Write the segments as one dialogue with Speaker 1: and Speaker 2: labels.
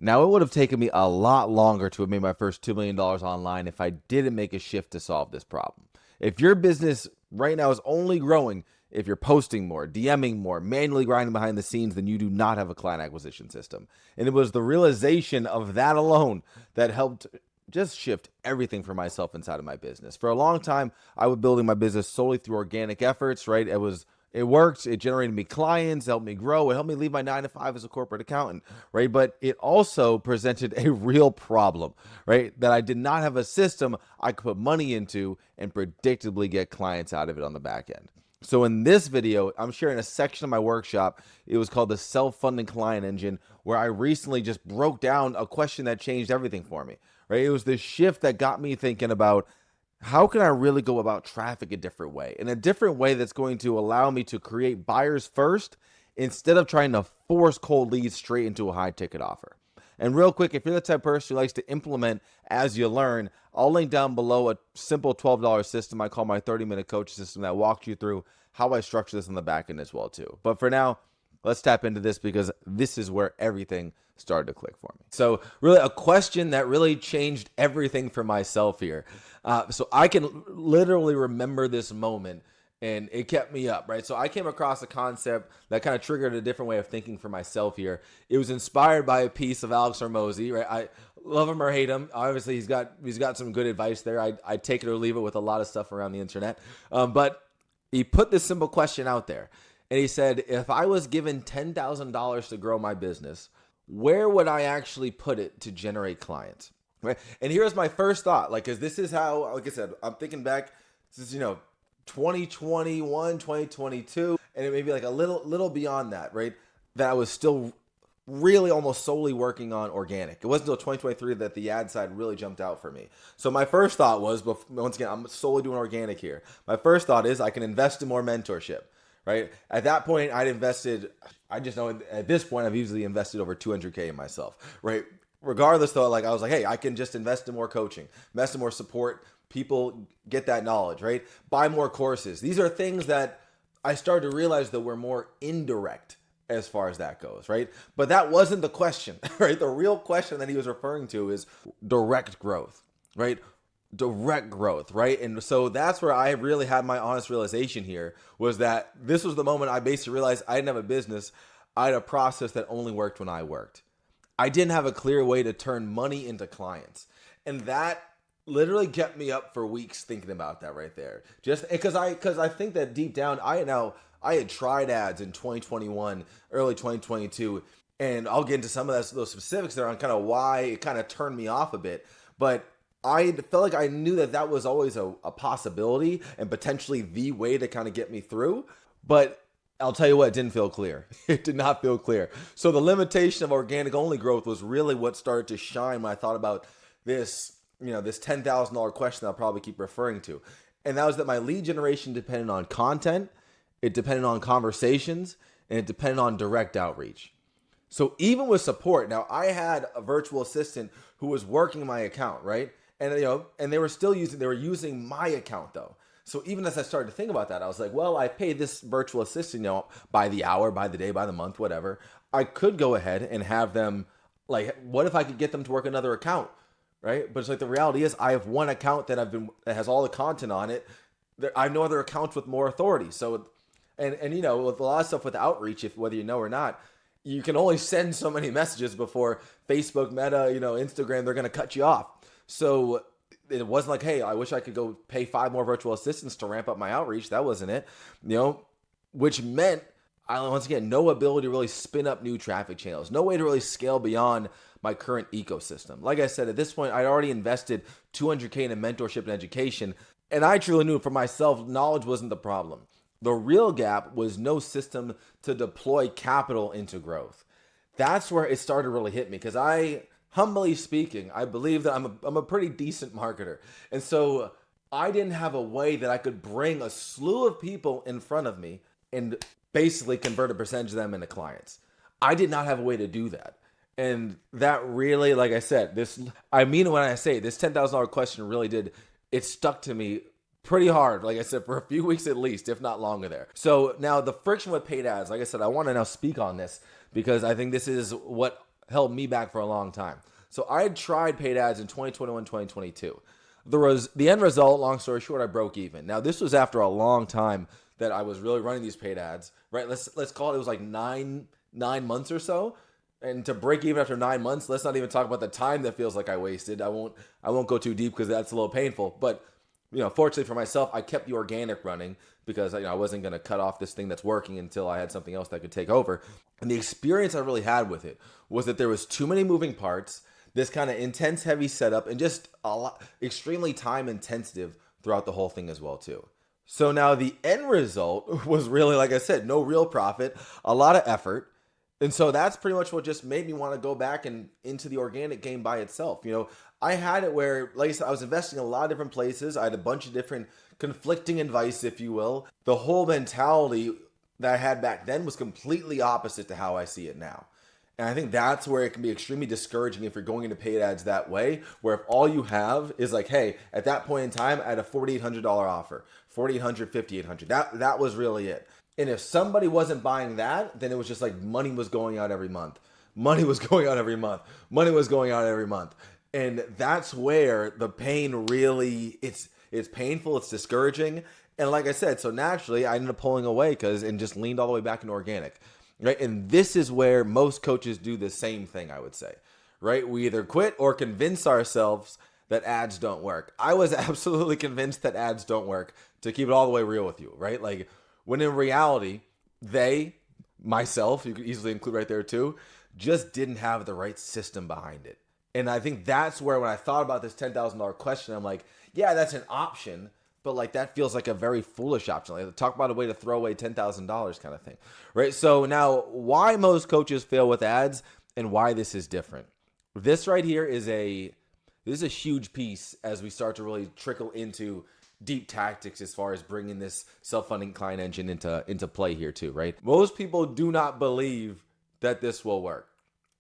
Speaker 1: Now, it would have taken me a lot longer to have made my first $2 million online if I didn't make a shift to solve this problem. If your business right now is only growing if you're posting more, DMing more, manually grinding behind the scenes, then you do not have a client acquisition system. And it was the realization of that alone that helped just shift everything for myself inside of my business. For a long time, I was building my business solely through organic efforts, right? It worked. It generated me clients, helped me grow. It helped me leave my 9 to 5 as a corporate accountant, right? But it also presented a real problem, right? That I did not have a system I could put money into and predictably get clients out of it on the back end. So in this video, I'm sharing a section of my workshop. It was called the Self-Funding Client Engine, where I recently just broke down a question that changed everything for me, right? It was this shift that got me thinking about how can I really go about traffic a different way, in a different way that's going to allow me to create buyers first instead of trying to force cold leads straight into a high ticket offer. And real quick, if you're the type of person who likes to implement as you learn, I'll link down below a simple $12 system I call my 30-minute coach system that walks you through how I structure this on the back end as well too. But for now, let's tap into this because this is where everything started to click for me. So really a question that really changed everything for myself here. So I can literally remember this moment and it kept me up, right? So I came across a concept that kind of triggered a different way of thinking for myself here. It was inspired by a piece of Alex Hormozi, right? I love him or hate him. Obviously, he's got some good advice there. I take it or leave it with a lot of stuff around the internet. But he put this simple question out there. And he said, if I was given $10,000 to grow my business, where would I actually put it to generate clients? Right. And here's my first thought, like, because this is how, like I said, I'm thinking back, this is, 2021, 2022, and it may be like a little beyond that, right? That I was still really almost solely working on organic. It wasn't until 2023 that the ad side really jumped out for me. So my first thought was, once again, I'm solely doing organic here. My first thought is I can invest in more mentorship, right? At that point, I just know at this point, I've easily invested over 200K in myself, right? Regardless though, like I was like, hey, I can just invest in more coaching, invest in more support. People get that knowledge, right? Buy more courses. These are things that I started to realize that were more indirect as far as that goes, right? But that wasn't the question, right? The real question that he was referring to is direct growth, right? Direct growth, right? And so that's where I really had my honest realization here, was that this was the moment I basically realized I didn't have a business. I had a process that only worked when I worked. I didn't have a clear way to turn money into clients. And that literally kept me up for weeks thinking about that right there. Just because I think that deep down I had tried ads in 2021, early 2022, and I'll get into some of those specifics there on kind of why it kind of turned me off a bit. But I felt like I knew that was always a possibility and potentially the way to kind of get me through. But I'll tell you what, it didn't feel clear. It did not feel clear. So the limitation of organic only growth was really what started to shine when I thought about this $10,000 question that I'll probably keep referring to. And that was that my lead generation depended on content, it depended on conversations, and it depended on direct outreach. So even with support, now I had a virtual assistant who was working my account, right? And they were using my account though. So even as I started to think about that, I was like, well, I pay this virtual assistant, by the hour, by the day, by the month, whatever. I could go ahead and have them, like, what if I could get them to work another account, right? But it's like the reality is I have one account that has all the content on it. I have no other accounts with more authority. So, and with a lot of stuff with outreach, if whether you know or not, you can only send so many messages before Facebook, Meta, Instagram, they're going to cut you off. So it wasn't like, hey, I wish I could go pay 5 more virtual assistants to ramp up my outreach. That wasn't it, which meant once again, no ability to really spin up new traffic channels, no way to really scale beyond my current ecosystem. Like I said, at this point, I'd already invested 200K in mentorship and education, and I truly knew for myself, knowledge wasn't the problem. The real gap was no system to deploy capital into growth. That's where it started to really hit me, because humbly speaking, I believe that I'm a pretty decent marketer. And so I didn't have a way that I could bring a slew of people in front of me and basically convert a percentage of them into clients. I did not have a way to do that. And that really, like I said, I mean when I say this $10,000 question really it stuck to me pretty hard, like I said, for a few weeks at least, if not longer there. So now the friction with paid ads, like I said, I want to now speak on this because I think this is what held me back for a long time. So I had tried paid ads in 2021, 2022. The end result, long story short, I broke even. Now this was after a long time that I was really running these paid ads, right? Let's call it was like nine months or so. And to break even after 9 months, let's not even talk about the time that feels like I wasted. I won't go too deep because that's a little painful. But fortunately for myself, I kept the organic running because I wasn't going to cut off this thing that's working until I had something else that could take over. And the experience I really had with it was that there was too many moving parts, this kind of intense, heavy setup, and just a lot, extremely time intensive throughout the whole thing as well too. So now the end result was really, like I said, no real profit, a lot of effort. And so that's pretty much what just made me want to go back and into the organic game by itself. I had it where, like I said, I was investing in a lot of different places. I had a bunch of different conflicting advice, if you will. The whole mentality that I had back then was completely opposite to how I see it now. And I think that's where it can be extremely discouraging if you're going into paid ads that way, where if all you have is like, hey, at that point in time, I had a $4,800 offer, $4,800, $5,800. That was really it. And if somebody wasn't buying that, then it was just like money was going out every month. Money was going out every month. Money was going out every month. And that's where the pain really, it's painful, it's discouraging. And like I said, so naturally I ended up pulling away and just leaned all the way back into organic. Right? And this is where most coaches do the same thing, I would say. Right? We either quit or convince ourselves that ads don't work. I was absolutely convinced that ads don't work, to keep it all the way real with you, right? Like, when in reality, myself, you could easily include right there too, just didn't have the right system behind it. And I think that's where, when I thought about this $10,000 question, I'm like, yeah, that's an option, but like that feels like a very foolish option. Like, talk about a way to throw away $10,000 kind of thing, right? So now, why most coaches fail with ads and why this is different. This right here is a huge piece as we start to really trickle into deep tactics as far as bringing this self-funding client engine into play here too, right? Most people do not believe that this will work.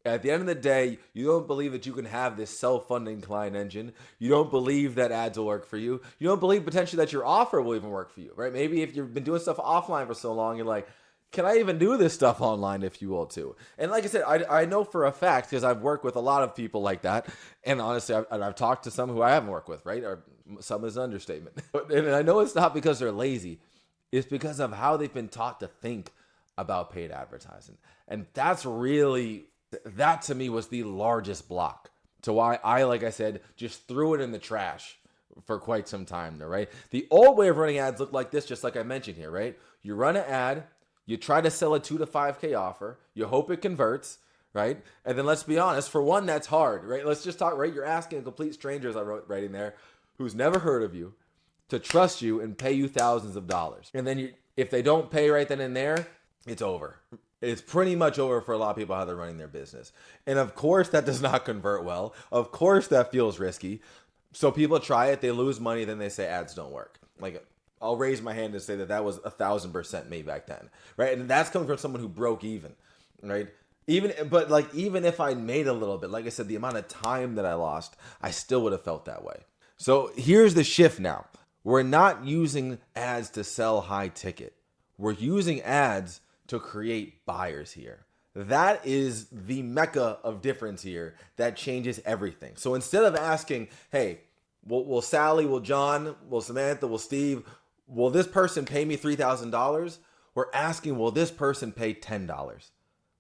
Speaker 1: At the end of the day, you don't believe that you can have this self-funding client engine. You don't believe that ads will work for you. You don't believe potentially that your offer will even work for you, right? Maybe if you've been doing stuff offline for so long, you're like, can I even do this stuff online, if you will, too? And like I said, I know for a fact, because I've worked with a lot of people like that. And honestly, I've talked to some who I haven't worked with, right? Or some is an understatement. And I know it's not because they're lazy. It's because of how they've been taught to think about paid advertising. And that to me was the largest block to why I, like I said, just threw it in the trash for quite some time there, right? The old way of running ads looked like this, just like I mentioned here, right? You run an ad, you try to sell a 2 to 5K offer, you hope it converts, right? And then let's be honest, for one, that's hard, right? Let's just talk, right? You're asking a complete stranger, as I wrote right in there, who's never heard of you, to trust you and pay you thousands of dollars. And then if they don't pay right then and there, it's over. It's pretty much over for a lot of people how they're running their business. And of course, that does not convert well. Of course, that feels risky. So people try it, they lose money, then they say ads don't work. Like, I'll raise my hand and say that was 1,000% me back then, right? And that's coming from someone who broke even, right? Even if I made a little bit, like I said, the amount of time that I lost, I still would have felt that way. So here's the shift now. We're not using ads to sell high ticket. We're using ads to create buyers here. That is the mecca of difference here that changes everything. So instead of asking, hey, will Sally, will John, will Samantha, will Steve, will this person pay me $3,000? We're asking, will this person pay $10?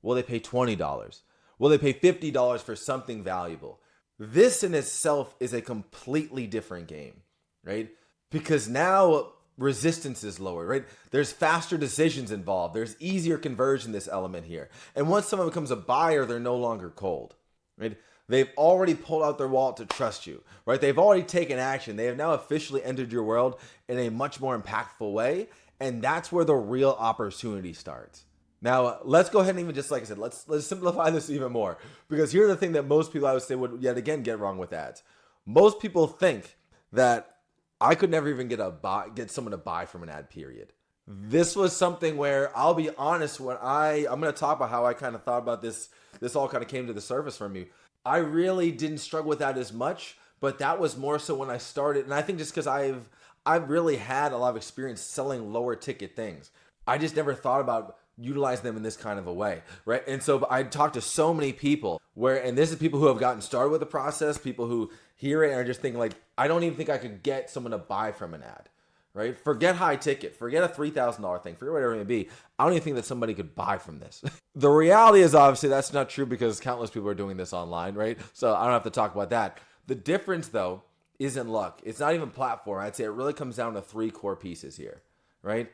Speaker 1: Will they pay $20? Will they pay $50 for something valuable? This in itself is a completely different game, right? Because now resistance is lower, right? There's faster decisions involved. There's easier conversion, this element here. And once someone becomes a buyer, they're no longer cold, right? They've already pulled out their wallet to trust you, right? They've already taken action. They have now officially entered your world in a much more impactful way. And that's where the real opportunity starts. Now, let's go ahead and even just, like I said, let's simplify this even more. Because here's the thing that most people, I would say, would yet again get wrong with ads. Most people think that I could never even get someone to buy from an ad, period. This was something where, I'll be honest, when I'm going to talk about how I kind of thought about this all kind of came to the surface for me. I really didn't struggle with that as much, but that was more so when I started. And I think just because I've really had a lot of experience selling lower ticket things. I just never thought about utilize them in this kind of a way, right? And so I talked to so many people and this is people who have gotten started with the process, people who hear it and are just thinking like, I don't even think I could get someone to buy from an ad, right? Forget high ticket, forget a $3,000 thing, forget whatever it may be. I don't even think that somebody could buy from this. The reality is obviously that's not true because countless people are doing this online, right? So I don't have to talk about that. The difference though isn't luck. It's not even platform. I'd say it really comes down to 3 core pieces here, right?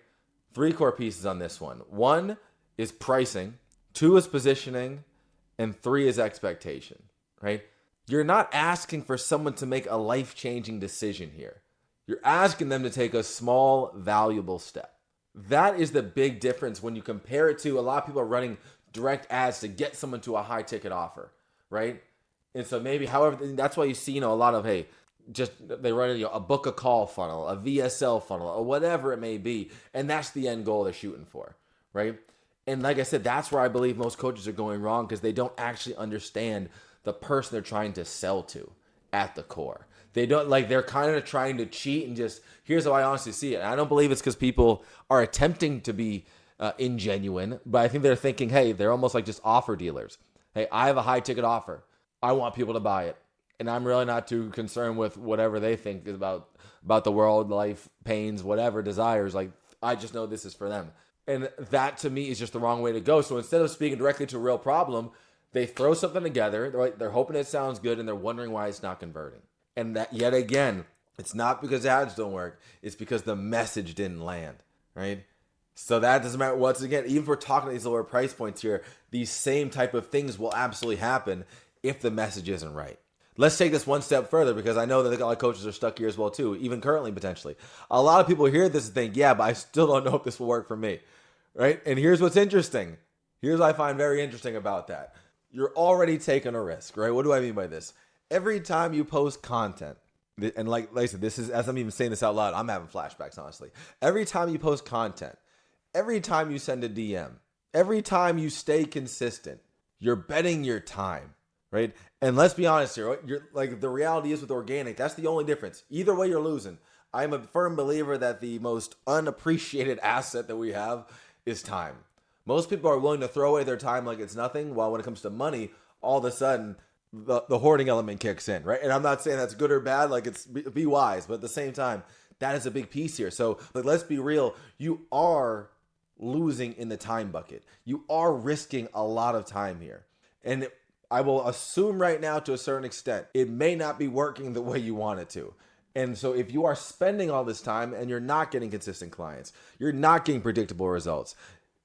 Speaker 1: 3 core pieces on this one. 1 is pricing, 2 is positioning, and 3 is expectation, right? You're not asking for someone to make a life-changing decision here. You're asking them to take a small, valuable step. That is the big difference when you compare it to a lot of people are running direct ads to get someone to a high-ticket offer, right? And so maybe, however, that's why you see, a lot of, hey, just they run a book a call funnel, a VSL funnel, or whatever it may be, and that's the end goal they're shooting for, right? And like I said, that's where I believe most coaches are going wrong because they don't actually understand the person they're trying to sell to at the core. They don't they're kind of trying to cheat and just, here's how I honestly see it. And I don't believe it's because people are attempting to be ingenuine, but I think they're thinking, hey, they're almost like just offer dealers. Hey, I have a high ticket offer. I want people to buy it. And I'm really not too concerned with whatever they think about the world, life, pains, whatever, desires. Like, I just know this is for them. And that, to me, is just the wrong way to go. So instead of speaking directly to a real problem, they throw something together. They're hoping it sounds good, and they're wondering why it's not converting. And that, yet again, it's not because ads don't work. It's because the message didn't land, right? So that doesn't matter. Once again, even if we're talking these lower price points here, these same type of things will absolutely happen if the message isn't right. Let's take this one step further because I know that a lot of coaches are stuck here as well too, even currently potentially. A lot of people hear this and think, yeah, but I still don't know if this will work for me, right? And here's what's interesting. Here's what I find very interesting about that. You're already taking a risk, right? What do I mean by this? Every time you post content, and like I said, this is, as I'm even saying this out loud, I'm having flashbacks, honestly. Every time you post content, every time you send a DM, every time you stay consistent, you're betting your time. Right? And let's be honest here, the reality is with organic, that's the only difference. Either way, you're losing. I'm a firm believer that the most unappreciated asset that we have is time. Most people are willing to throw away their time like it's nothing, while when it comes to money, all of a sudden, the hoarding element kicks in, right? And I'm not saying that's good or bad, be wise, but at the same time, that is a big piece here. So let's be real, you are losing in the time bucket. You are risking a lot of time here. And I will assume right now, to a certain extent, it may not be working the way you want it to. And so if you are spending all this time and you're not getting consistent clients, you're not getting predictable results,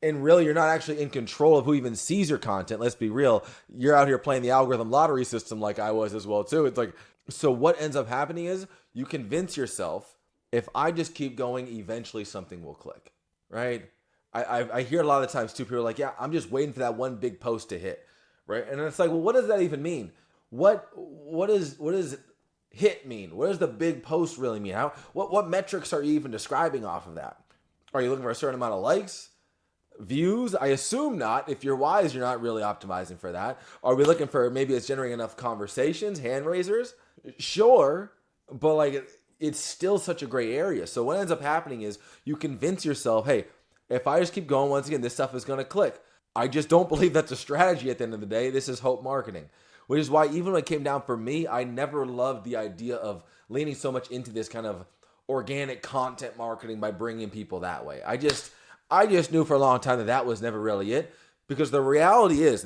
Speaker 1: and really you're not actually in control of who even sees your content, let's be real, you're out here playing the algorithm lottery system like I was as well too. It's like, so what ends up happening is you convince yourself, if I just keep going, eventually something will click, right? I hear a lot of the times too, people are like, yeah, I'm just waiting for that one big post to hit. Right? And it's like, well, what does that even mean? What does hit mean? What does the big post really mean? What metrics are you even describing off of that? Are you looking for a certain amount of likes, views? I assume not. If you're wise, you're not really optimizing for that. Are we looking for maybe it's generating enough conversations, hand raisers? Sure, but it's still such a gray area. So what ends up happening is you convince yourself, hey, if I just keep going, once again, this stuff is going to click. I just don't believe that's a strategy at the end of the day. This is hope marketing, which is why even when it came down for me, I never loved the idea of leaning so much into this kind of organic content marketing by bringing people that way. I just knew for a long time that was never really it, because the reality is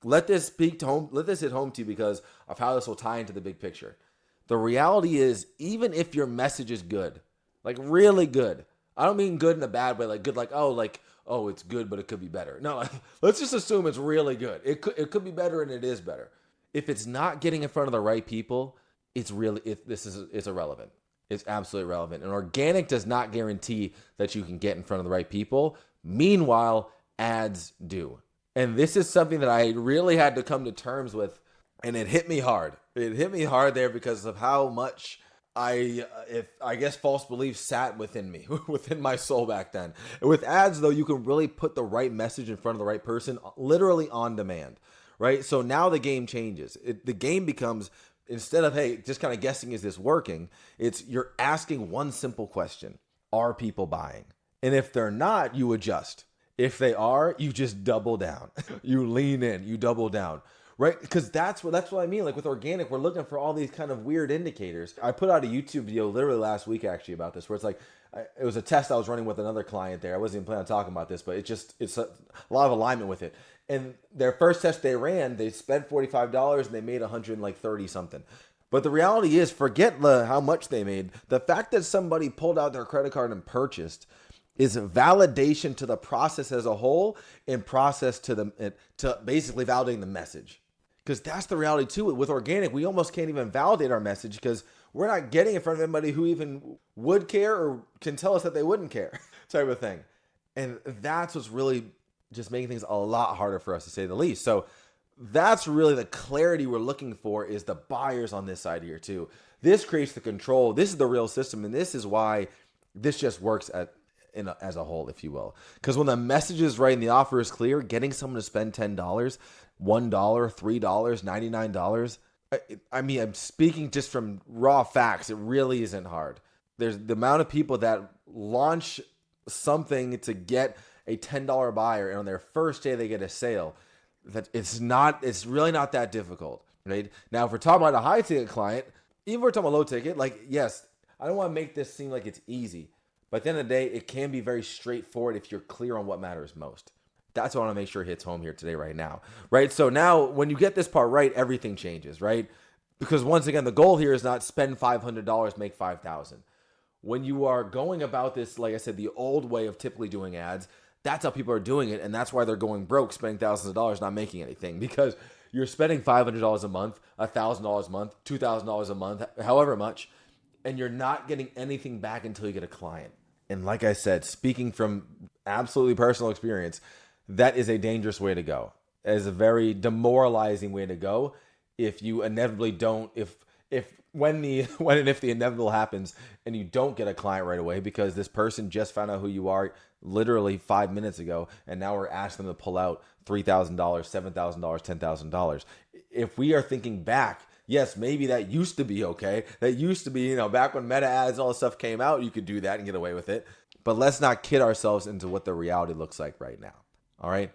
Speaker 1: let this hit home to you because of how this will tie into the big picture. The reality is, even if your message is good, like really good, I don't mean good in a bad way, like good, oh, it's good, but it could be better. No, let's just assume it's really good. It could be better, and it is better. If it's not getting in front of the right people, it's irrelevant. It's absolutely irrelevant. And organic does not guarantee that you can get in front of the right people. Meanwhile, ads do. And this is something that I really had to come to terms with, and it hit me hard. It hit me hard there because of how much I guess false beliefs sat within me, within my soul back then. And with ads, though, you can really put the right message in front of the right person, literally on demand, right? So now the game changes. The game becomes, instead of, hey, just kind of guessing, is this working? You're asking one simple question. Are people buying? And if they're not, you adjust. If they are, you just double down. You lean in, you double down. Right? Because that's what I mean. Like with organic, we're looking for all these kind of weird indicators. I put out a YouTube video literally last week actually about this, where it's like it was a test I was running with another client there. I wasn't even planning on talking about this, but it's a lot of alignment with it. And their first test they ran, they spent $45 and they made 130 something. But the reality is, forget how much they made. The fact that somebody pulled out their credit card and purchased is validation to the process as a whole, and process to basically validating the message. Because that's the reality too. With organic, we almost can't even validate our message because we're not getting in front of anybody who even would care or can tell us that they wouldn't care type of thing. And that's what's really just making things a lot harder for us, to say the least. So that's really the clarity we're looking for, is the buyers on this side here too. This creates the control. This is the real system. And this is why this just works as a whole, if you will. Because when the message is right and the offer is clear, getting someone to spend $10, $1, $3, $99. I mean, I'm speaking just from raw facts. It really isn't hard. There's the amount of people that launch something to get a $10 buyer, and on their first day they get a sale. That it's really not that difficult, right? Now, if we're talking about a high ticket client, even if we're talking about low ticket, like, yes, I don't want to make this seem like it's easy, but at the end of the day, it can be very straightforward if you're clear on what matters most. That's what I want to make sure hits home here today, right now, right? So now when you get this part right, everything changes, right? Because once again, the goal here is not spend $500, make $5,000. When you are going about this, like I said, the old way of typically doing ads, that's how people are doing it. And that's why they're going broke, spending thousands of dollars, not making anything, because you're spending $500 a month, $1,000 a month, $2,000 a month, however much, and you're not getting anything back until you get a client. And like I said, speaking from absolutely personal experience, that is a dangerous way to go. It is a very demoralizing way to go if you inevitably don't, when and if the inevitable happens and you don't get a client right away because this person just found out who you are literally 5 minutes ago, and now we're asking them to pull out $3,000, $7,000, $10,000. If we are thinking back, yes, maybe that used to be okay. That used to be, back when meta ads and all this stuff came out, you could do that and get away with it. But let's not kid ourselves into what the reality looks like right now. All right.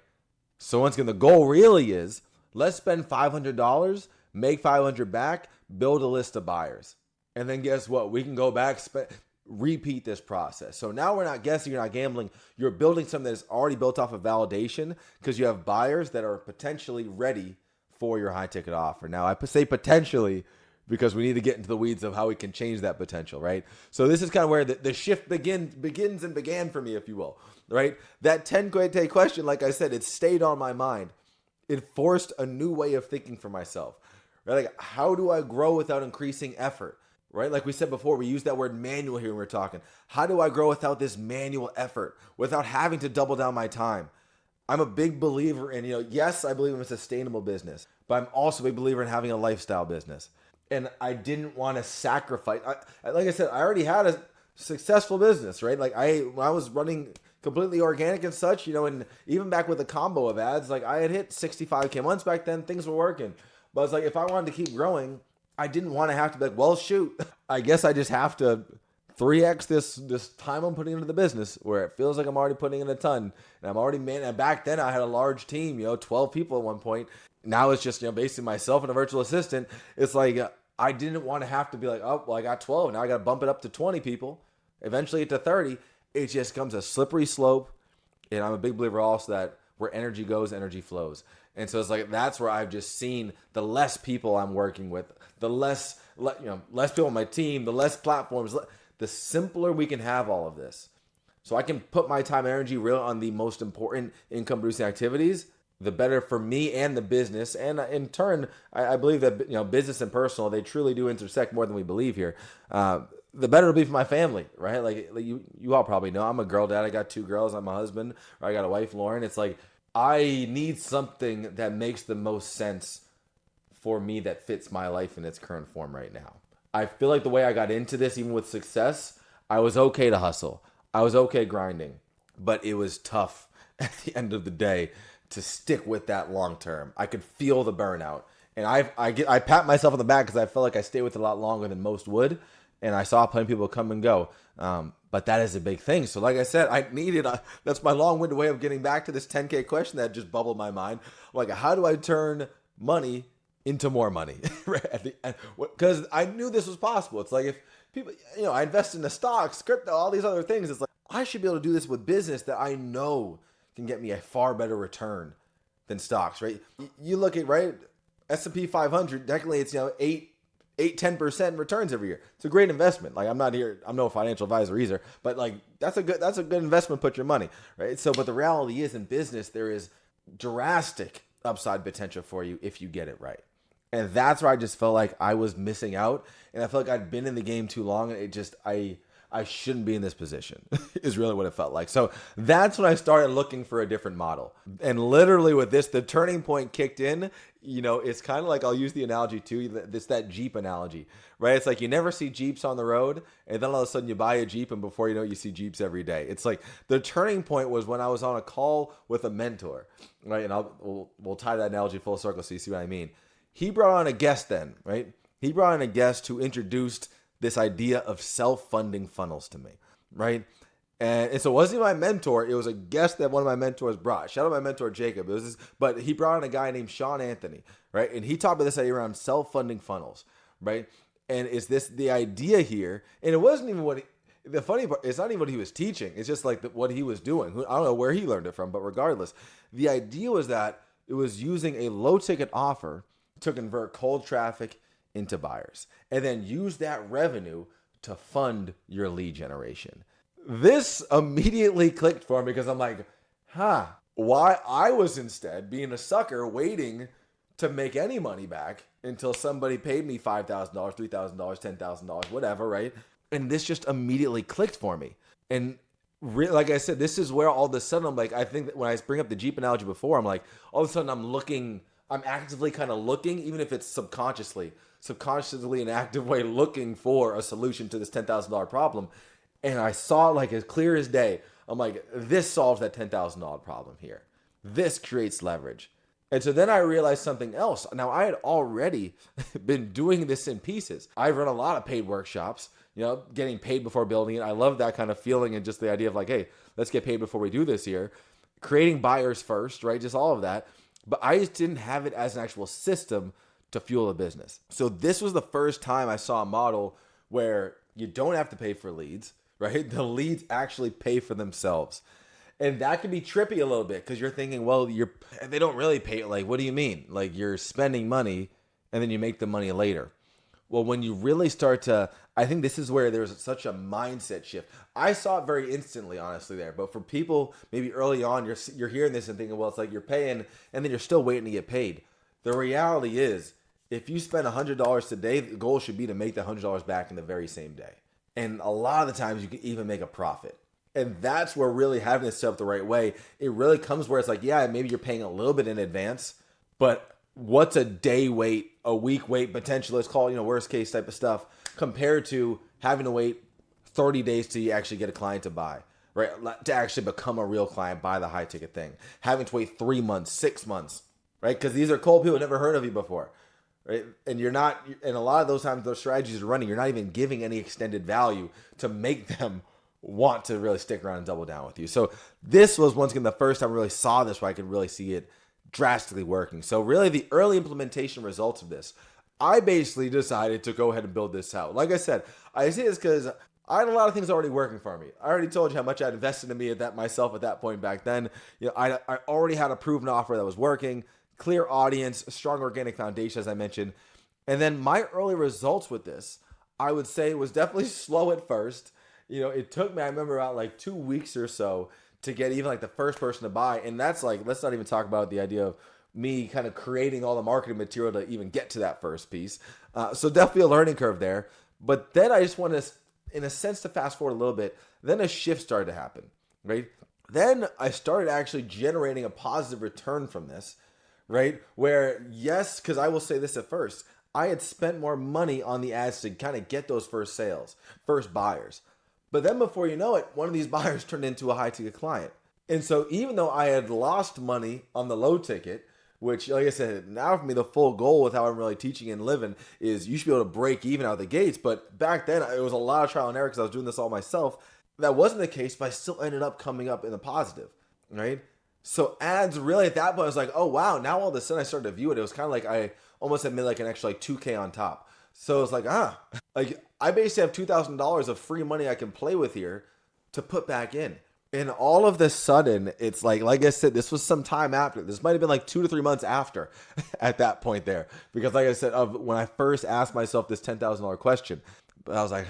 Speaker 1: So once again, the goal really is, let's spend $500, make 500 back, build a list of buyers. And then guess what? We can go back, repeat this process. So now we're not guessing, you're not gambling. You're building something that's already built off of validation because you have buyers that are potentially ready for your high ticket offer. Now I say potentially because we need to get into the weeds of how we can change that potential, right? So this is kind of where the shift begins and began for me, if you will, right? That 10K question, like I said, it stayed on my mind. It forced a new way of thinking for myself, right? Like, how do I grow without increasing effort, right? Like we said before, we use that word manual here when we're talking. How do I grow without this manual effort, without having to double down my time? I'm a big believer in, yes, I believe in a sustainable business, but I'm also a big believer in having a lifestyle business. And I didn't want to sacrifice. Like I said, I already had a successful business, right? Like when I was running completely organic and such, and even back with the combo of ads, like I had hit 65K months back then, things were working. But it's like, if I wanted to keep growing, I didn't want to have to be like, well, shoot, I guess I just have to 3x this time I'm putting into the business, where it feels like I'm already putting in a ton. And I'm already, and back then I had a large team, 12 people at one point. Now it's just, basically myself and a virtual assistant. It's like, I didn't want to have to be like, oh, well, I got 12. Now I got to bump it up to 20 people, eventually get to 30. It just comes a slippery slope. And I'm a big believer also that where energy goes, energy flows. And so it's like, that's where I've just seen the less people I'm working with, the less people on my team, the less platforms, the simpler we can have all of this. So I can put my time and energy really on the most important income producing activities, the better for me and the business. And in turn, I believe that, business and personal, they truly do intersect more than we believe here. The better it'll be for my family, right? Like you all probably know, I'm a girl dad. I got 2 girls. I'm a husband, or I got a wife, Lauren. It's like, I need something that makes the most sense for me that fits my life in its current form right now. I feel like the way I got into this, even with success, I was okay to hustle. I was okay grinding, but it was tough at the end of the day to stick with that long term. I could feel the burnout, and I pat myself on the back because I felt like I stayed with it a lot longer than most would, and I saw plenty of people come and go. But that is a big thing. So like I said, that's my long-winded way of getting back to this 10K question that just bubbled my mind. Like, how do I turn money into more money? Right? Because I knew this was possible. It's like, if people, I invest in the stocks, crypto, all these other things. It's like, I should be able to do this with business that I know can get me a far better return than stocks, right? You look at, right, S&P 500, technically it's, 10% returns every year. It's a great investment. Like, I'm no financial advisor either, but like, that's a good investment. Put your money, right? So, but the reality is, in business, there is drastic upside potential for you if you get it right. And that's where I just felt like I was missing out. And I felt like I'd been in the game too long. And I shouldn't be in this position is really what it felt like. So that's when I started looking for a different model. And literally with this, the turning point kicked in. It's kind of like, I'll use the analogy too. That Jeep analogy, right? It's like, you never see Jeeps on the road, and then all of a sudden you buy a Jeep, and before you know it, you see Jeeps every day. It's like, the turning point was when I was on a call with a mentor, right? And we'll tie that analogy full circle so you see what I mean. He brought on a guest then, right? He brought on a guest who introduced this idea of self-funding funnels to me, right? And so it wasn't my mentor. It was a guest that one of my mentors brought. Shout out my mentor, Jacob. But he brought on a guy named Sean Anthony, right? And he taught me this idea around self-funding funnels, right? And is this the idea here? And it wasn't even the funny part, it's not even what he was teaching. It's just like what he was doing. I don't know where he learned it from, but regardless, the idea was that it was using a low-ticket offer to convert cold traffic into buyers, and then use that revenue to fund your lead generation. This immediately clicked for me because I'm like, why I was instead being a sucker waiting to make any money back until somebody paid me $5,000, $3,000, $10,000, whatever, right? And this just immediately clicked for me. And like I said, this is where all of a sudden I'm like, I think that when I bring up the Jeep analogy before, I'm like, all of a sudden I'm actively kind of looking, even if it's subconsciously an active way, looking for a solution to this $10,000 problem. And I saw it like as clear as day. I'm like, this solves that $10,000 problem here. This creates leverage. And so then I realized something else. Now, I had already been doing this in pieces. I've run a lot of paid workshops, getting paid before building it. I love that kind of feeling, and just the idea of like, hey, let's get paid before we do this here. Creating buyers first, right? Just all of that. But I just didn't have it as an actual system to fuel a business. So this was the first time I saw a model where you don't have to pay for leads, right? The leads actually pay for themselves. And that can be trippy a little bit because you're thinking, well, they don't really pay. Like, what do you mean? Like, you're spending money and then you make the money later. Well, when you really start to, I think this is where there's such a mindset shift. I saw it very instantly, honestly, there. But for people maybe early on, you're hearing this and thinking, well, it's like you're paying and then you're still waiting to get paid. The reality is, if you spend $100 today, the goal should be to make the $100 back in the very same day. And a lot of the times you can even make a profit. And that's where really having this set up the right way, it really comes where it's like, yeah, maybe you're paying a little bit in advance, but what's a day wait, a week wait, potential, let's call it, worst case type of stuff, compared to having to wait 30 days till you actually get a client to buy, right? To actually become a real client, buy the high ticket thing. Having to wait 3 months, 6 months, right? Because these are cold people who never heard of you before. Right? And a lot of those times those strategies are running, you're not even giving any extended value to make them want to really stick around and double down with you. So this was once again the first time I really saw this, where I could really see it drastically working. So really the early implementation results of this, I basically decided to go ahead and build this out. Like I said, I say this because I had a lot of things already working for me. I already told you how much I'd invested in me myself at that point back then. I already had a proven offer that was working. Clear audience, strong organic foundation, as I mentioned. And then my early results with this, I would say, was definitely slow at first. It took me, I remember, about like 2 weeks or so to get even like the first person to buy. And that's like, let's not even talk about the idea of me kind of creating all the marketing material to even get to that first piece. So definitely a learning curve there. But then I just want to, in a sense, to fast forward a little bit, then a shift started to happen, right? Then I started actually generating a positive return from this. Right? Where, yes, because I will say this at first, I had spent more money on the ads to kind of get those first sales, first buyers. But then before you know it, one of these buyers turned into a high ticket client. And so even though I had lost money on the low ticket, which, like I said, now for me, the full goal with how I'm really teaching and living is you should be able to break even out of the gates. But back then, it was a lot of trial and error because I was doing this all myself. that wasn't the case, but I still ended up coming up in the positive, right? So ads really at that point I was like, oh wow, now all of a sudden I started to view it. It was kind of like I almost had made like an extra like 2K on top. So it was like, like I basically have $2,000 of free money I can play with here to put back in. And all of this sudden, it's like I said, this was some time after. This might have been like 2 to 3 months after at that point there. Because like I said, of when I first asked myself this $10,000 question, but I was like,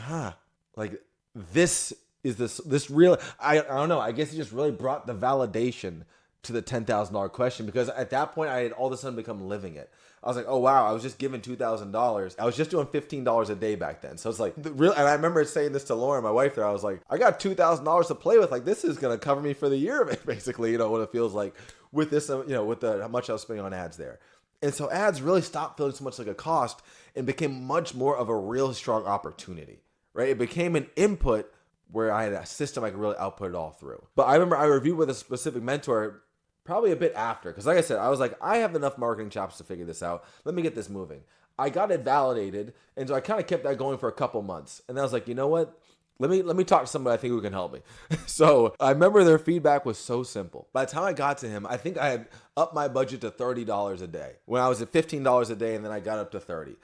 Speaker 1: like this is this real, I don't know, I guess it just really brought the validation to the $10,000 question, because at that point I had all of a sudden become living it. I was like, oh wow, I was just given $2,000. I was just doing $15 a day back then. So it's like the real, and I remember saying this to Lauren, my wife there. I was like, I got $2,000 to play with. Like this is gonna cover me for the year, basically. You know what it feels like with this. You know, with the how much I was spending on ads there. And so ads really stopped feeling so much like a cost and became much more of a real strong opportunity. Right? It became an input where I had a system I could really output it all through. But I remember I reviewed with a specific mentor probably a bit after, because like I said, I was like, I have enough marketing chops to figure this out. Let me get this moving. I got it validated, and so I kind of kept that going for a couple months. And then I was like, you know what? Let me talk to somebody I think who can help me. So I remember their feedback was so simple. By the time I got to him, I think I had upped my budget to $30 a day. When I was at $15 a day, and then I got up to 30.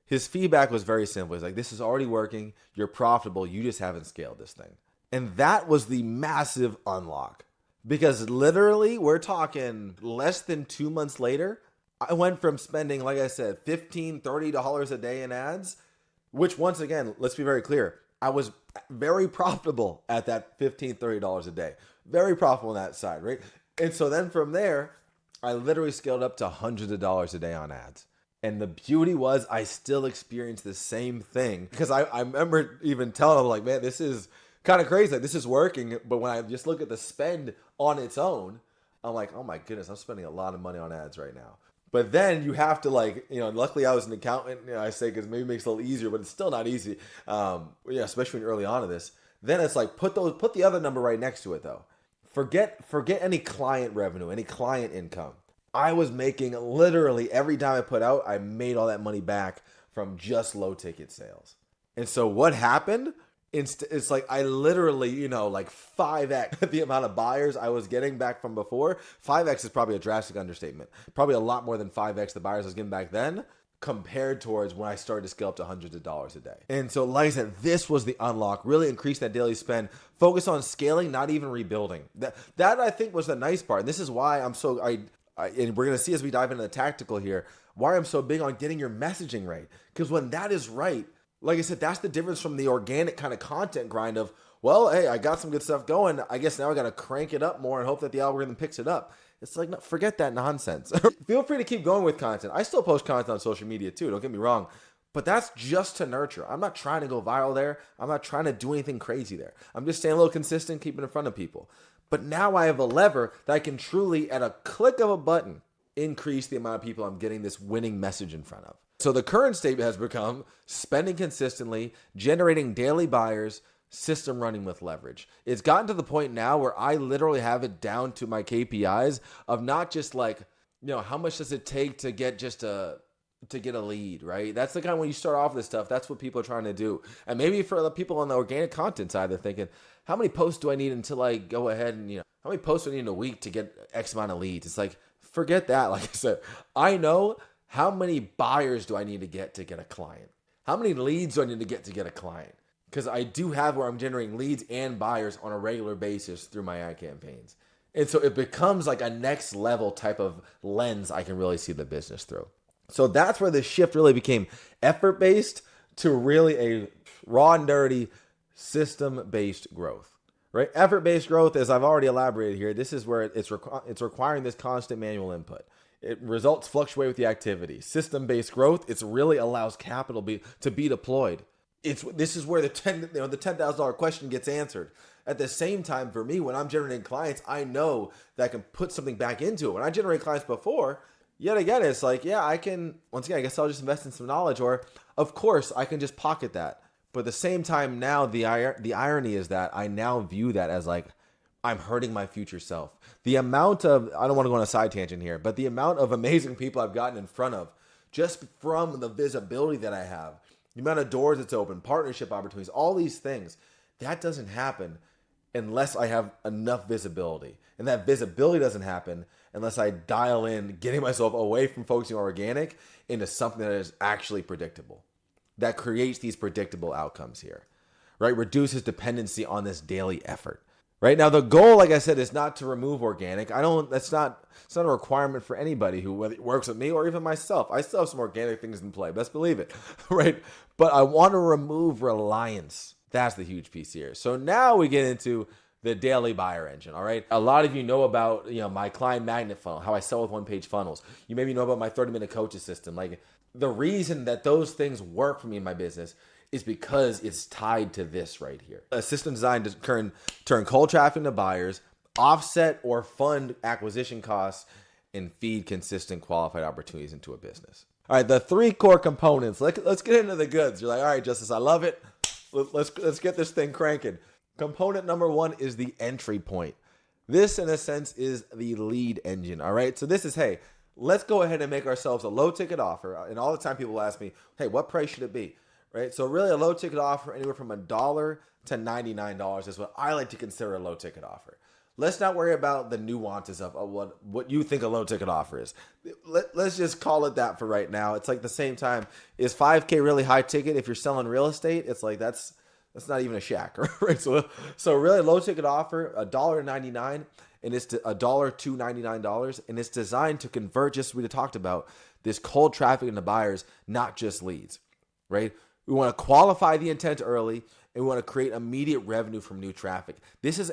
Speaker 1: His feedback was very simple. He's like, this is already working. You're profitable. You just haven't scaled this thing. And that was the massive unlock. Because literally, we're talking less than 2 months later, I went from spending, like I said, $15, $30 a day in ads, which once again, let's be very clear, I was very profitable at that $15, $30 a day. Very profitable on that side, right? And so then from there, I literally scaled up to hundreds of dollars a day on ads. And the beauty was I still experienced the same thing. Because I remember even telling him, like, man, this is kind of crazy. Like, this is working. But when I just look at the spend on its own, I'm like, oh my goodness, I'm spending a lot of money on ads right now. But then you have to, like, you know, luckily I was an accountant, you know, I say, because maybe it makes it a little easier, but it's still not easy. Yeah, especially when you're early on in this. Then it's like, put the other number right next to it though. Forget any client revenue, any client income. I was making literally every time I put out, I made all that money back from just low ticket sales. And so what happened? It's like I literally, you know, like 5x the amount of buyers I was getting back from before. 5x is probably a drastic understatement. Probably a lot more than 5x the buyers I was getting back then compared towards when I started to scale up to hundreds of dollars a day. And so, like I said, this was the unlock. Really increase that daily spend. Focus on scaling, not even rebuilding. That I think was the nice part. And this is why I'm so and we're going to see as we dive into the tactical here, why I'm so big on getting your messaging right. Because when that is right, like I said, that's the difference from the organic kind of content grind of, well, hey, I got some good stuff going. I guess now I got to crank it up more and hope that the algorithm picks it up. It's like, no, forget that nonsense. Feel free to keep going with content. I still post content on social media too, don't get me wrong. But that's just to nurture. I'm not trying to go viral there. I'm not trying to do anything crazy there. I'm just staying a little consistent, keeping it in front of people. But now I have a lever that I can truly, at a click of a button, increase the amount of people I'm getting this winning message in front of. So the current statement has become spending consistently, generating daily buyers, system running with leverage. It's gotten to the point now where I literally have it down to my KPIs of not just like, you know, how much does it take to get to get a lead, right? That's the kind of when you start off with this stuff, that's what people are trying to do. And maybe for the people on the organic content side, they're thinking, how many posts do I need until I go ahead and, you know, how many posts do I need in a week to get X amount of leads? It's like, forget that. Like I said, I know how many buyers do I need to get a client? How many leads do I need to get a client? Because I do have where I'm generating leads and buyers on a regular basis through my ad campaigns. And so it becomes like a next level type of lens I can really see the business through. So that's where the shift really became effort-based to really a raw and dirty system-based growth, right? Effort-based growth, as I've already elaborated here, this is where it's requiring this constant manual input. It results fluctuate with the activity. System-based growth, it really allows capital to be deployed. This is where the $10,000 question gets answered. At the same time, for me, when I'm generating clients, I know that I can put something back into it. When I generate clients before, yet again, it's like, yeah, I can, once again, I guess I'll just invest in some knowledge, or of course, I can just pocket that. But at the same time, now the irony is that I now view that as like, I'm hurting my future self. The amount of, I don't want to go on a side tangent here, but the amount of amazing people I've gotten in front of just from the visibility that I have, the amount of doors it's open, partnership opportunities, all these things, that doesn't happen unless I have enough visibility. And that visibility doesn't happen unless I dial in getting myself away from focusing on organic into something that is actually predictable, that creates these predictable outcomes here, right? Reduces dependency on this daily effort. Right now, the goal, like I said, is not to remove organic. It's not a requirement for anybody who works with me or even myself. I still have some organic things in play. Best believe it, right? But I want to remove reliance. That's the huge piece here. So now we get into the daily buyer engine. All right. A lot of you know about, my client magnet funnel, how I sell with one-page funnels. You maybe know about my 30-minute coaching system. Like, the reason that those things work for me in my business is because it's tied to this right here. A system designed to turn cold traffic into buyers, offset or fund acquisition costs, and feed consistent qualified opportunities into a business. All right, the 3 core components. Let's get into the goods. You're like, all right, Justice, I love it. Let's get this thing cranking. Component number 1 is the entry point. This, in a sense, is the lead engine. All right, so this is, hey, let's go ahead and make ourselves a low ticket offer. And all the time people ask me, hey, what price should it be? Right? So really a low ticket offer anywhere from $1 to $99 is what I like to consider a low ticket offer. Let's not worry about the nuances of what you think a low ticket offer is. Let's just call it that for right now. It's like the same time, is $5K really high ticket? If you're selling real estate, it's like that's not even a shack, right? So really low ticket offer, $1.99, and it's $1 to $99, and it's designed to convert, just what we talked about, this cold traffic into buyers, not just leads, right? We want to qualify the intent early, and we want to create immediate revenue from new traffic. This is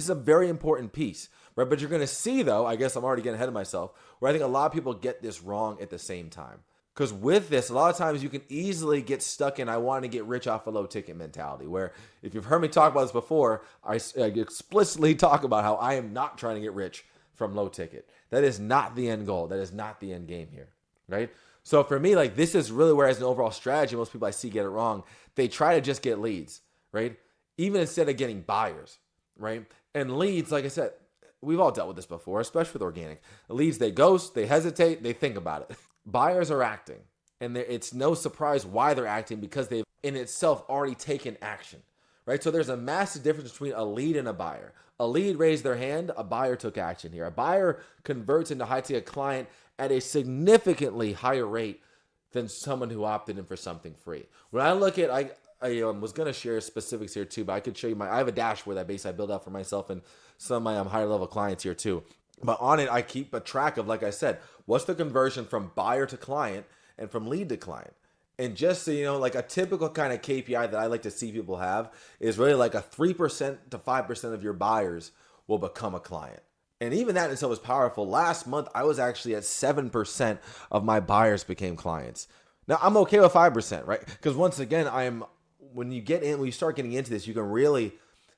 Speaker 1: a very important piece, right? But you're going to see, though, I guess I'm already getting ahead of myself, where I think a lot of people get this wrong at the same time. Because with this, a lot of times you can easily get stuck in, I want to get rich off a low ticket mentality, where if you've heard me talk about this before, I explicitly talk about how I am not trying to get rich from low ticket. That is not the end goal. That is not the end game here, right? So for me, like, this is really where, as an overall strategy, most people I see get it wrong. They try to just get leads, right? Even instead of getting buyers, right? And leads, like I said, we've all dealt with this before, especially with organic. Leads, they ghost, they hesitate, they think about it. Buyers are acting, and it's no surprise why they're acting, because they've in itself already taken action, right? So there's a massive difference between a lead and a buyer. A lead raised their hand, a buyer took action here. A buyer converts into high-ticket client at a significantly higher rate than someone who opted in for something free. When I look at, I was going to share specifics here too, but I could show you I have a dashboard that I built out for myself and some of my higher level clients here too. But on it, I keep a track of, like I said, what's the conversion from buyer to client and from lead to client. And just so you know, like a typical kind of KPI that I like to see people have is really like a 3% to 5% of your buyers will become a client. And even that in itself is powerful. Last month, I was actually at 7% of my buyers became clients. Now, I'm okay with 5%, right? Because once again, when you start getting into this, you can really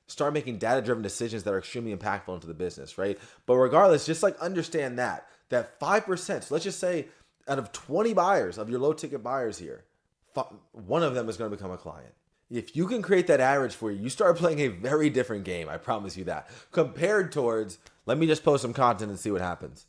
Speaker 1: start making data-driven decisions that are extremely impactful into the business, right? But regardless, just like understand that 5%, so let's just say out of 20 buyers, of your low-ticket buyers here, one of them is going to become a client. If you can create that average for you, you start playing a very different game, I promise you that, compared towards, let me just post some content and see what happens.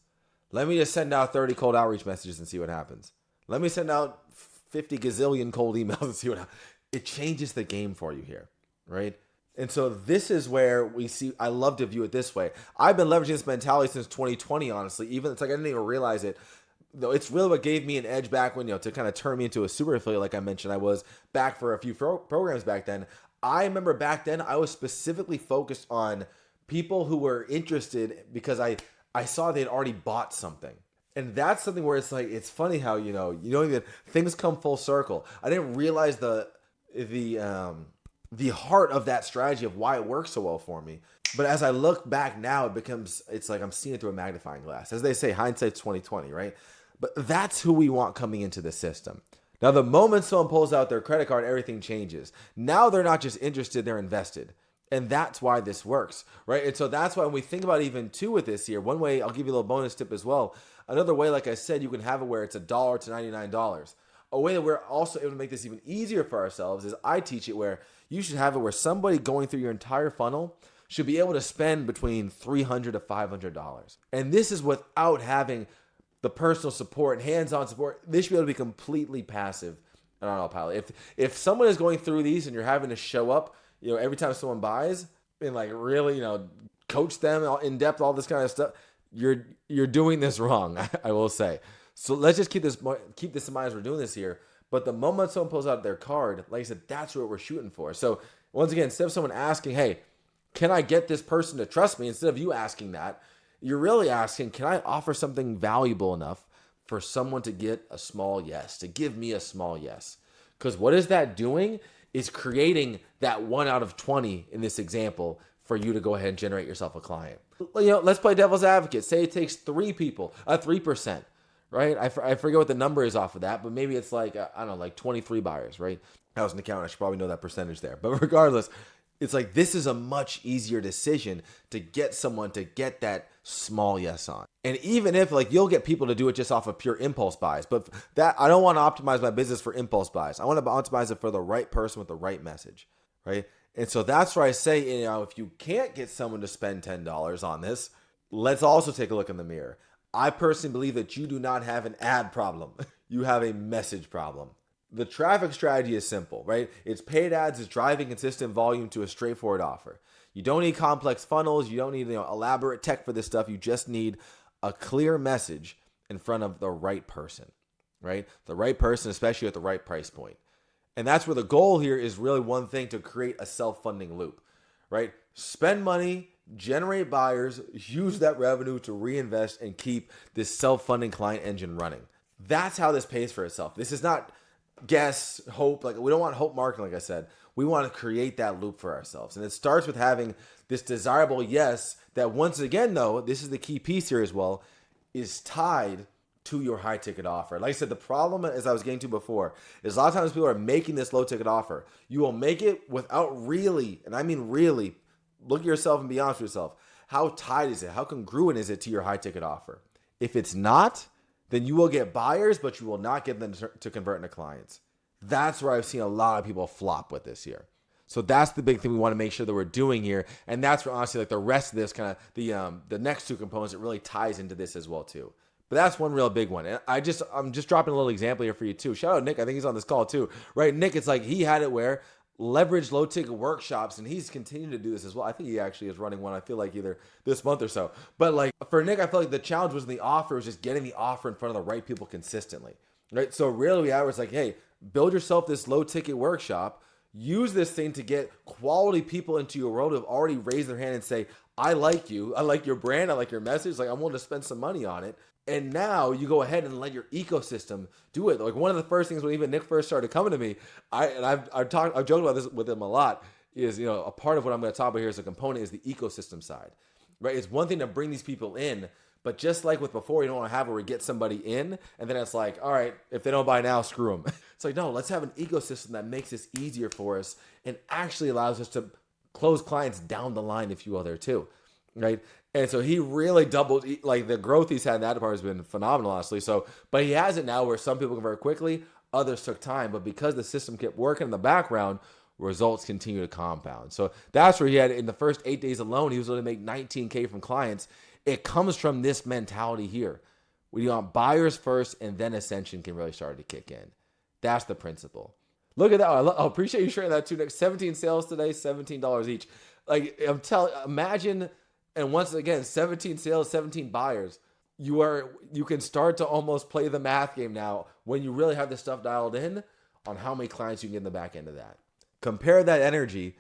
Speaker 1: Let me just send out 30 cold outreach messages and see what happens. Let me send out 50 gazillion cold emails and see what happens. It changes the game for you here, right? And so this is where we see, I love to view it this way. I've been leveraging this mentality since 2020, honestly. Even it's like I didn't even realize it. Though it's really what gave me an edge back when, to kind of turn me into a super affiliate, like I mentioned. I was back for a few programs back then. I remember back then I was specifically focused on people who were interested because I saw they'd already bought something. And that's something where it's like, it's funny how, that things come full circle. I didn't realize the heart of that strategy of why it works so well for me. But as I look back now, it's like I'm seeing it through a magnifying glass. As they say, hindsight's 20/20, right? But that's who we want coming into the system. Now, the moment someone pulls out their credit card, everything changes. Now they're not just interested, they're invested. And that's why this works, right? And so that's why when we think about even two with this here, one way, I'll give you a little bonus tip as well. Another way, like I said, you can have it where it's $1 to $99. A way that we're also able to make this even easier for ourselves is I teach it where you should have it where somebody going through your entire funnel should be able to spend between $300 to $500. And this is without having the personal support and hands-on support. They should be able to be completely passive on autopilot. If someone is going through these and you're having to show up, every time someone buys, and like really, coach them in depth, all this kind of stuff, you're doing this wrong. I will say. So let's just keep this in mind as we're doing this here. But the moment someone pulls out their card, like I said, that's what we're shooting for. So once again, instead of someone asking, hey, can I get this person to trust me? Instead of you asking that, you're really asking, can I offer something valuable enough for someone to get a small yes, to give me a small yes? Because what is that doing is creating that 1 out of 20 in this example for you to go ahead and generate yourself a client. Let's play devil's advocate. Say it takes 3%, right? I forget what the number is off of that, but maybe it's like, I don't know, like 23 buyers, right? I was an accountant, I should probably know that percentage there. But regardless, it's like this is a much easier decision to get someone to get that small yes on. And even if like you'll get people to do it just off of pure impulse buys, but that I don't want to optimize my business for impulse buys. I want to optimize it for the right person with the right message, right? And so that's where I say, if you can't get someone to spend $10 on this, let's also take a look in the mirror. I personally believe that you do not have an ad problem. You have a message problem. The traffic strategy is simple, right? It's paid ads, it's driving consistent volume to a straightforward offer. You don't need complex funnels. You don't need elaborate tech for this stuff. You just need a clear message in front of the right person, right? The right person, especially at the right price point. And that's where the goal here is really one thing, to create a self-funding loop, right? Spend money, generate buyers, use that revenue to reinvest and keep this self-funding client engine running. That's how this pays for itself. This is not guess, hope. Like, we don't want hope marketing, like I said. We want to create that loop for ourselves. And it starts with having this desirable yes that, once again, though, this is the key piece here as well, is tied to your high ticket offer. Like I said, the problem, as I was getting to before, is a lot of times people are making this low ticket offer. You will make it without really, and I mean really, look at yourself and be honest with yourself. How tied is it? How congruent is it to your high ticket offer? If it's not, then you will get buyers, but you will not get them to convert into clients. That's where I've seen a lot of people flop with this here. So that's the big thing we want to make sure that we're doing here. And that's where, honestly, like the rest of this kind of the next two components, it really ties into this as well too. But that's one real big one. And I'm just dropping a little example here for you too. Shout out Nick. I think he's on this call too, right? Nick, it's like he had it where leverage low ticket workshops, and he's continuing to do this as well. I think he actually is running one, I feel like, either this month or so. But like for Nick, I feel like the challenge was the offer, was just getting the offer in front of the right people consistently, right? So really I was like, hey, build yourself this low ticket workshop. Use this thing to get quality people into your world who have already raised their hand and say, I like you. I like your brand. I like your message. Like, I'm willing to spend some money on it. And now you go ahead and let your ecosystem do it. Like, one of the first things when even Nick first started coming to me, I've joked about this with him a lot, is, a part of what I'm going to talk about here as a component is the ecosystem side, right? It's one thing to bring these people in, but just like with before, you don't want to have where we get somebody in and then it's like, all right, if they don't buy now, screw them. It's like, no, let's have an ecosystem that makes this easier for us and actually allows us to close clients down the line, if you will, there too, right? And so he really doubled, like the growth he's had in that department has been phenomenal, honestly. So, but he has it now where some people convert quickly, others took time, but because the system kept working in the background, results continue to compound. So that's where he had, in the first 8 days alone, he was able to make $19K from clients. It comes from this mentality here. We want buyers first, and then ascension can really start to kick in. That's the principle. Look at that. I appreciate you sharing that too, Nick. 17 sales today, $17 each. Like, imagine, and once again, 17 sales, 17 buyers. You can start to almost play the math game now when you really have this stuff dialed in on how many clients you can get in the back end of that. Compare that energy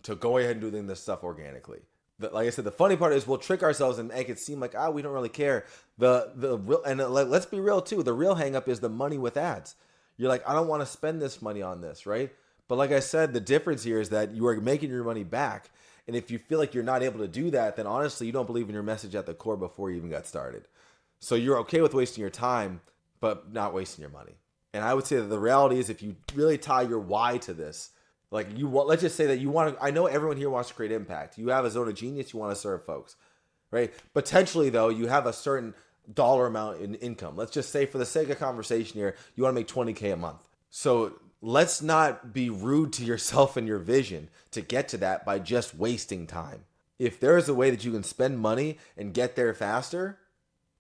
Speaker 1: to go ahead and doing this stuff organically. Like I said, the funny part is we'll trick ourselves and make it seem like, we don't really care. The real, and let's be real too. The real hang up is the money with ads. You're like, I don't want to spend this money on this, right? But like I said, the difference here is that you are making your money back. And if you feel like you're not able to do that, then honestly, you don't believe in your message at the core before you even got started. So you're okay with wasting your time, but not wasting your money. And I would say that the reality is, if you really tie your why to this, like let's just say that you want to, I know everyone here wants to create impact. You have a zone of genius, you want to serve folks, right? Potentially though, you have a certain dollar amount in income. Let's just say, for the sake of conversation here, you want to make $20K a month. So let's not be rude to yourself and your vision to get to that by just wasting time. If there is a way that you can spend money and get there faster,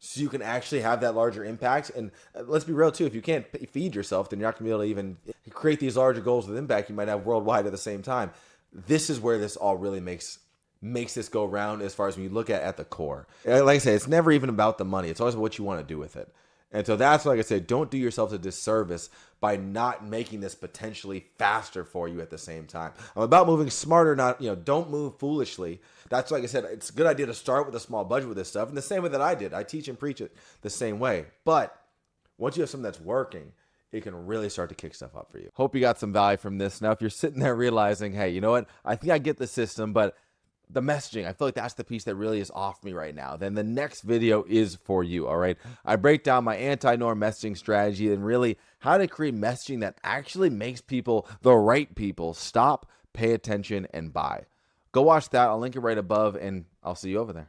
Speaker 1: so you can actually have that larger impact. And let's be real too, if you can't feed yourself, then you're not going to be able to even create these larger goals with impact you might have worldwide at the same time. This is where this all really makes makes this go round as far as when you look at the core. Like I say, it's never even about the money. It's always what you want to do with it. And so that's why, like I said, don't do yourself a disservice by not making this potentially faster for you at the same time. I'm about moving smarter, not, don't move foolishly. That's like I said, it's a good idea to start with a small budget with this stuff. And the same way that I did. I teach and preach it the same way. But once you have something that's working, it can really start to kick stuff up for you. Hope you got some value from this. Now, if you're sitting there realizing, hey, you know what? I think I get the system, but the messaging, I feel like that's the piece that really is off me right now, then the next video is for you, all right? I break down my anti-norm messaging strategy and really how to create messaging that actually makes people, the right people, stop, pay attention, and buy. Go watch that. I'll link it right above, and I'll see you over there.